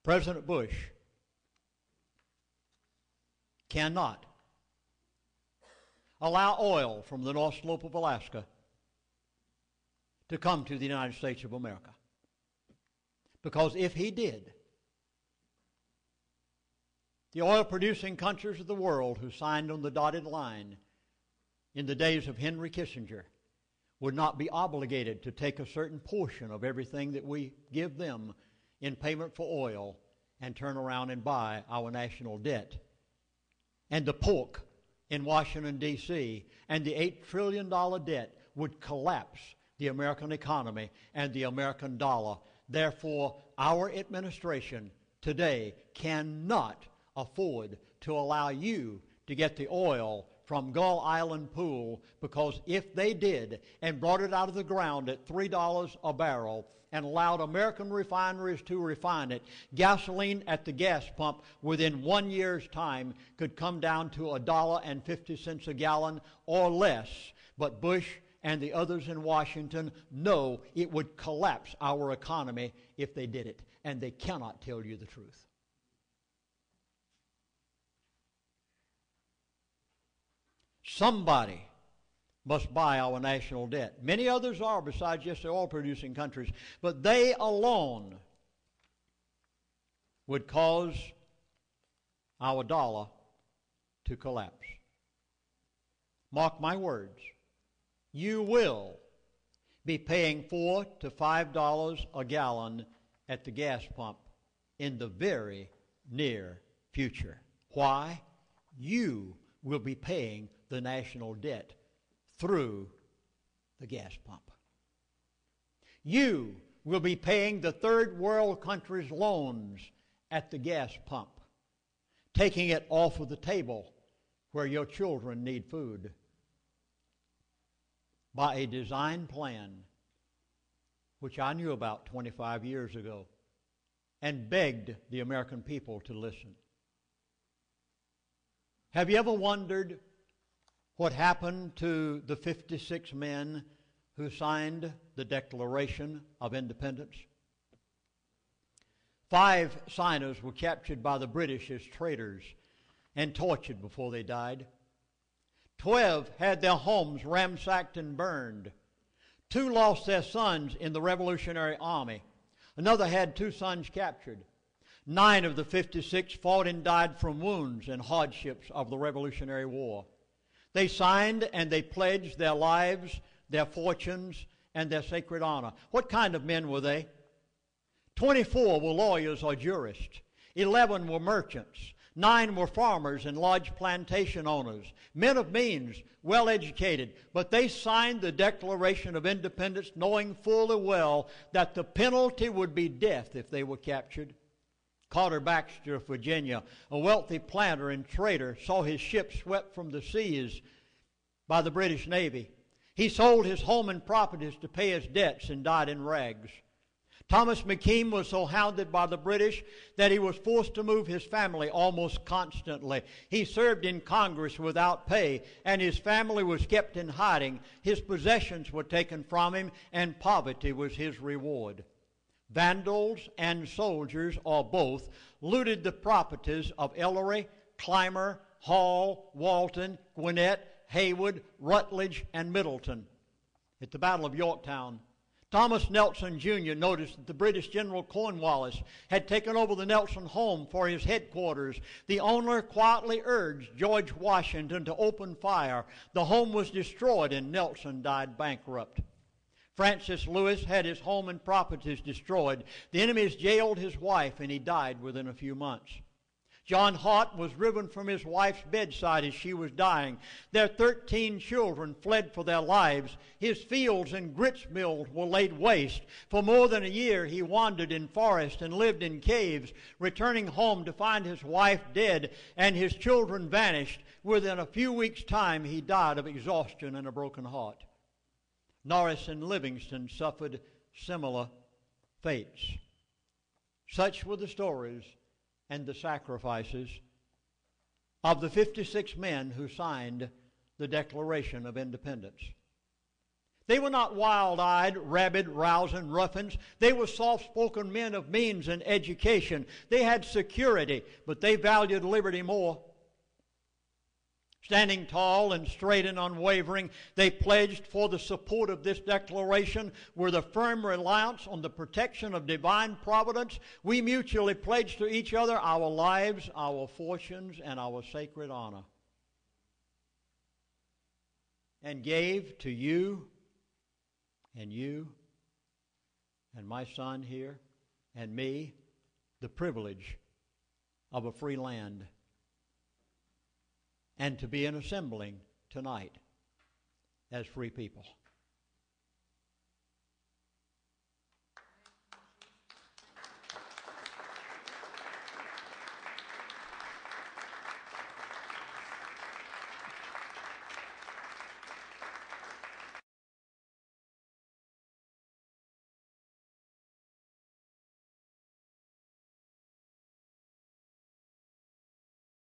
President Bush cannot allow oil from the North Slope of Alaska to come to the United States of America. Because if he did, the oil-producing countries of the world who signed on the dotted line in the days of Henry Kissinger would not be obligated to take a certain portion of everything that we give them in payment for oil and turn around and buy our national debt. And the pork in Washington, D.C., and the $8 trillion debt would collapse the American economy and the American dollar. Therefore, our administration today cannot afford to allow you to get the oil from Gull Island Pool, because if they did and brought it out of the ground at $3 a barrel and allowed American refineries to refine it, gasoline at the gas pump within 1 year's time could come down to $1.50 a gallon or less. But Bush and the others in Washington know it would collapse our economy if they did it, and they cannot tell you the truth. Somebody must buy our national debt. Many others are besides just the oil-producing countries, but they alone would cause our dollar to collapse. Mark my words. You will be paying $4 to $5 a gallon at the gas pump in the very near future. Why? You will be paying the national debt through the gas pump. You will be paying the third world countries' loans at the gas pump, taking it off of the table where your children need food, by a design plan which I knew about 25 years ago and begged the American people to listen. Have you ever wondered what happened to the 56 men who signed the Declaration of Independence? 5 signers were captured by the British as traitors and tortured before they died. 12 had their homes ransacked and burned. 2 lost their sons in the Revolutionary Army. Another had 2 sons captured. 9 of the 56 fought and died from wounds and hardships of the Revolutionary War. They signed and they pledged their lives, their fortunes, and their sacred honor. What kind of men were they? 24 were lawyers or jurists. 11 were merchants. 9 were farmers and large plantation owners, men of means, well-educated, but they signed the Declaration of Independence knowing fully well that the penalty would be death if they were captured. Carter Baxter of Virginia, a wealthy planter and trader, saw his ship swept from the seas by the British Navy. He sold his home and properties to pay his debts and died in rags. Thomas McKean was so hounded by the British that he was forced to move his family almost constantly. He served in Congress without pay, and his family was kept in hiding. His possessions were taken from him, and poverty was his reward. Vandals and soldiers, or both, looted the properties of Ellery, Clymer, Hall, Walton, Gwinnett, Haywood, Rutledge, and Middleton. At the Battle of Yorktown, Thomas Nelson Jr. noticed that the British General Cornwallis had taken over the Nelson home for his headquarters. The owner quietly urged George Washington to open fire. The home was destroyed and Nelson died bankrupt. Francis Lewis had his home and properties destroyed. The enemies jailed his wife and he died within a few months. John Hart was driven from his wife's bedside as she was dying. Their 13 children fled for their lives. His fields and grits mills were laid waste. For more than a year he wandered in forests and lived in caves, returning home to find his wife dead and his children vanished. Within a few weeks' time he died of exhaustion and a broken heart. Norris and Livingston suffered similar fates. Such were the stories and the sacrifices of the 56 men who signed the Declaration of Independence. They were not wild-eyed, rabid, rousing ruffians. They were soft-spoken men of means and education. They had security, but they valued liberty more. Standing tall and straight and unwavering, they pledged for the support of this declaration with a firm reliance on the protection of divine providence. We mutually pledged to each other our lives, our fortunes, and our sacred honor, and gave to you and my son here and me the privilege of a free land, and to be an assembling tonight as free people.